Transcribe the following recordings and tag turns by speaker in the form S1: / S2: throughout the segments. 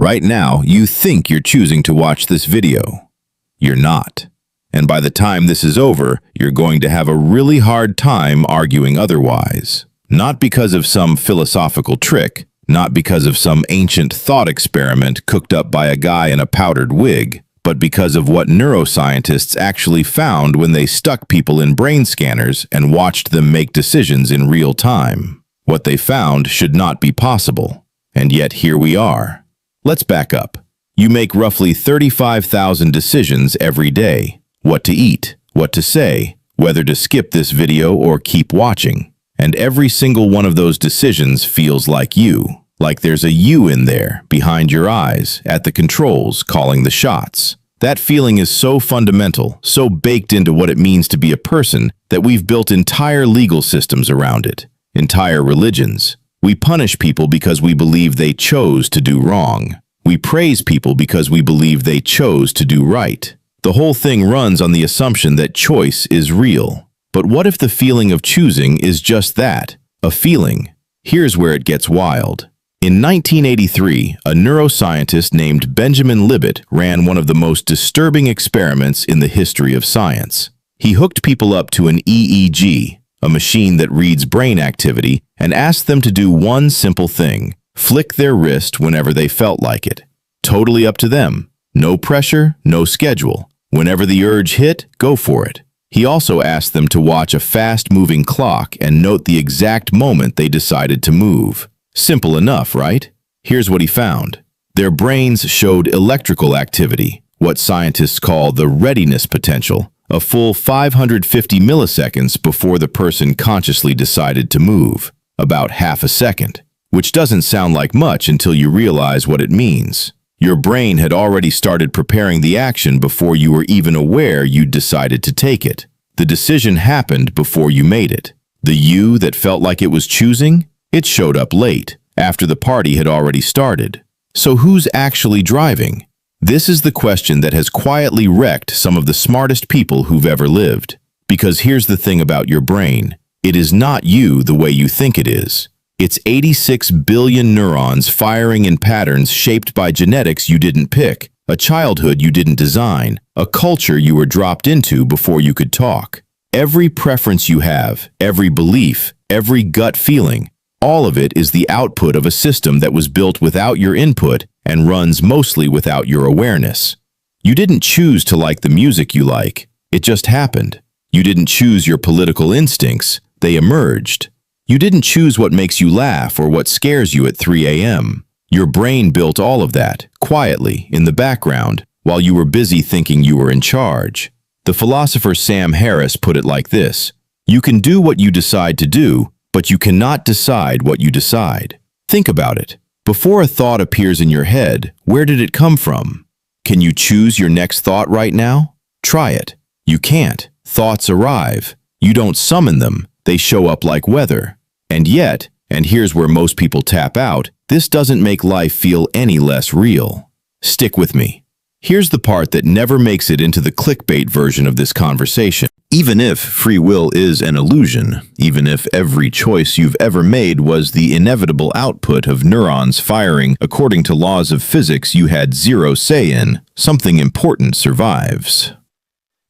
S1: Right now, you think you're choosing to watch this video. You're not. And by the time this is over, you're going to have a really hard time arguing otherwise. Not because of some philosophical trick, not because of some ancient thought experiment cooked up by a guy in a powdered wig, but because of what neuroscientists actually found when they stuck people in brain scanners and watched them make decisions in real time. What they found should not be possible. And yet here we are. Let's back up. You make roughly 35,000 decisions every day. What to eat, what to say, whether to skip this video or keep watching. And every single one of those decisions feels like you. Like there's a you in there, behind your eyes, at the controls, calling the shots. That feeling is so fundamental, so baked into what it means to be a person, that we've built entire legal systems around it. Entire religions. We punish people because we believe they chose to do wrong. We praise people because we believe they chose to do right. The whole thing runs on the assumption that choice is real. But what if the feeling of choosing is just that, a feeling? Here's where it gets wild. In 1983, a neuroscientist named Benjamin Libet ran one of the most disturbing experiments in the history of science. He hooked people up to an EEG, a machine that reads brain activity, and asked them to do one simple thing: flick their wrist whenever they felt like it. Totally up to them. No pressure, no schedule. Whenever the urge hit, go for it. He also asked them to watch a fast-moving clock and note the exact moment they decided to move. Simple enough, right? Here's what he found. Their brains showed electrical activity, what scientists call the readiness potential, a full 550 milliseconds before the person consciously decided to move, about half a second, which doesn't sound like much until you realize what it means. Your brain had already started preparing the action before you were even aware you'd decided to take it. The decision happened before you made it. The you that felt like it was choosing? It showed up late, after the party had already started. So who's actually driving? This is the question that has quietly wrecked some of the smartest people who've ever lived. Because here's the thing about your brain. It is not you the way you think it is. It's 86 billion neurons firing in patterns shaped by genetics you didn't pick, a childhood you didn't design, a culture you were dropped into before you could talk. Every preference you have, every belief, every gut feeling, all of it is the output of a system that was built without your input and runs mostly without your awareness. You didn't choose to like the music you like. It just happened. You didn't choose your political instincts. They emerged. You didn't choose what makes you laugh or what scares you at 3 a.m. Your brain built all of that, quietly, in the background, while you were busy thinking you were in charge. The philosopher Sam Harris put it like this: you can do what you decide to do, but you cannot decide what you decide. Think about it. Before a thought appears in your head, where did it come from? Can you choose your next thought right now? Try it. You can't. Thoughts arrive. You don't summon them. They show up like weather. And yet, and here's where most people tap out, this doesn't make life feel any less real. Stick with me. Here's the part that never makes it into the clickbait version of this conversation. Even if free will is an illusion, even if every choice you've ever made was the inevitable output of neurons firing according to laws of physics you had zero say in, something important survives.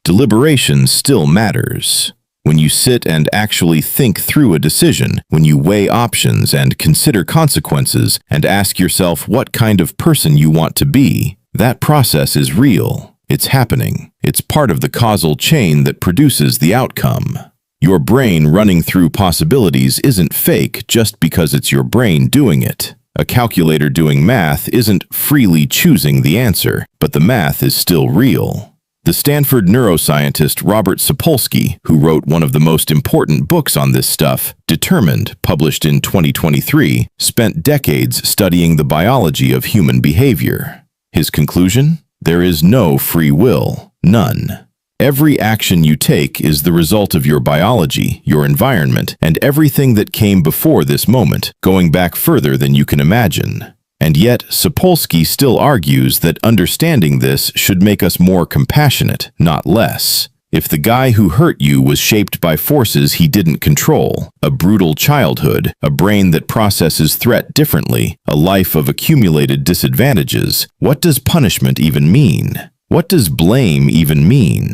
S1: Deliberation still matters. When you sit and actually think through a decision, when you weigh options and consider consequences and ask yourself what kind of person you want to be, that process is real. It's happening. It's part of the causal chain that produces the outcome. Your brain running through possibilities isn't fake just because it's your brain doing it. A calculator doing math isn't freely choosing the answer, but the math is still real. The Stanford neuroscientist Robert Sapolsky, who wrote one of the most important books on this stuff, Determined, published in 2023, spent decades studying the biology of human behavior. His conclusion? There is no free will. None. Every action you take is the result of your biology, your environment, and everything that came before this moment, going back further than you can imagine. And yet, Sapolsky still argues that understanding this should make us more compassionate, not less. If the guy who hurt you was shaped by forces he didn't control, a brutal childhood, a brain that processes threat differently, a life of accumulated disadvantages, what does punishment even mean? What does blame even mean?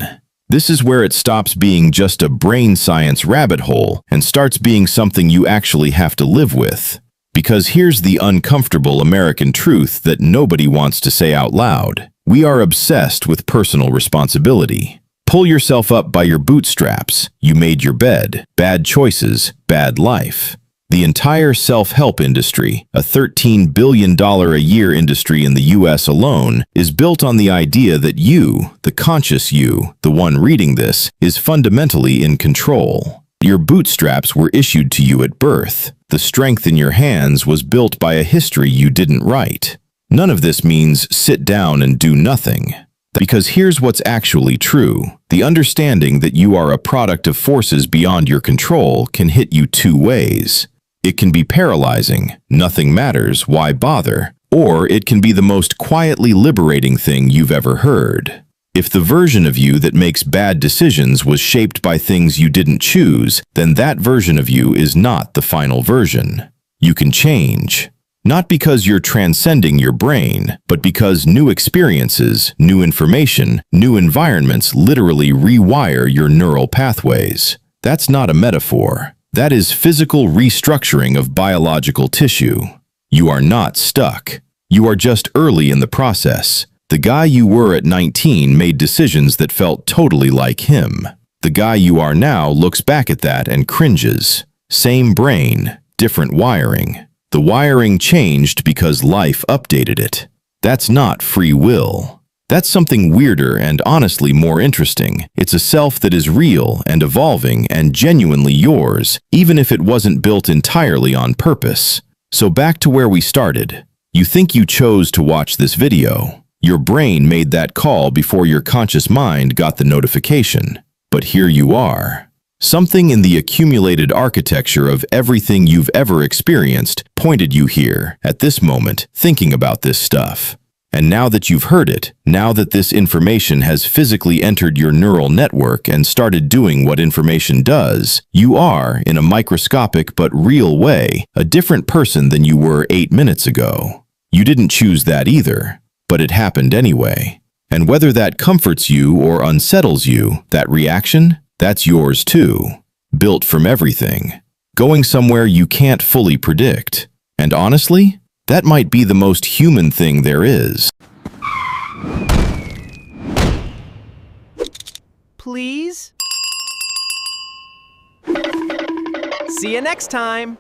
S1: This is where it stops being just a brain science rabbit hole and starts being something you actually have to live with. Because here's the uncomfortable American truth that nobody wants to say out loud. We are obsessed with personal responsibility. Pull yourself up by your bootstraps. You made your bed. Bad choices, bad life. The entire self-help industry, a $13 billion a year industry in the US alone, is built on the idea that you, the conscious you, the one reading this, is fundamentally in control. Your bootstraps were issued to you at birth. The strength in your hands was built by a history you didn't write. None of this means sit down and do nothing. Because here's what's actually true. The understanding that you are a product of forces beyond your control can hit you two ways. It can be paralyzing, nothing matters, why bother? Or it can be the most quietly liberating thing you've ever heard. If the version of you that makes bad decisions was shaped by things you didn't choose, then that version of you is not the final version. You can change. Not because you're transcending your brain, but because new experiences, new information, new environments literally rewire your neural pathways. That's not a metaphor. That is physical restructuring of biological tissue. You are not stuck. You are just early in the process. The guy you were at 19 made decisions that felt totally like him. The guy you are now looks back at that and cringes. Same brain, different wiring. The wiring changed because life updated it. That's not free will. That's something weirder and honestly more interesting. It's a self that is real and evolving and genuinely yours, even if it wasn't built entirely on purpose. So back to where we started. You think you chose to watch this video. Your brain made that call before your conscious mind got the notification. But here you are. Something in the accumulated architecture of everything you've ever experienced pointed you here, at this moment, thinking about this stuff. And now that you've heard it, now that this information has physically entered your neural network and started doing what information does, you are, in a microscopic but real way, a different person than you were 8 minutes ago. You didn't choose that either, but it happened anyway. And whether that comforts you or unsettles you, that reaction, that's yours too, built from everything, going somewhere you can't fully predict. And honestly, that might be the most human thing there is.
S2: Please? See you next time!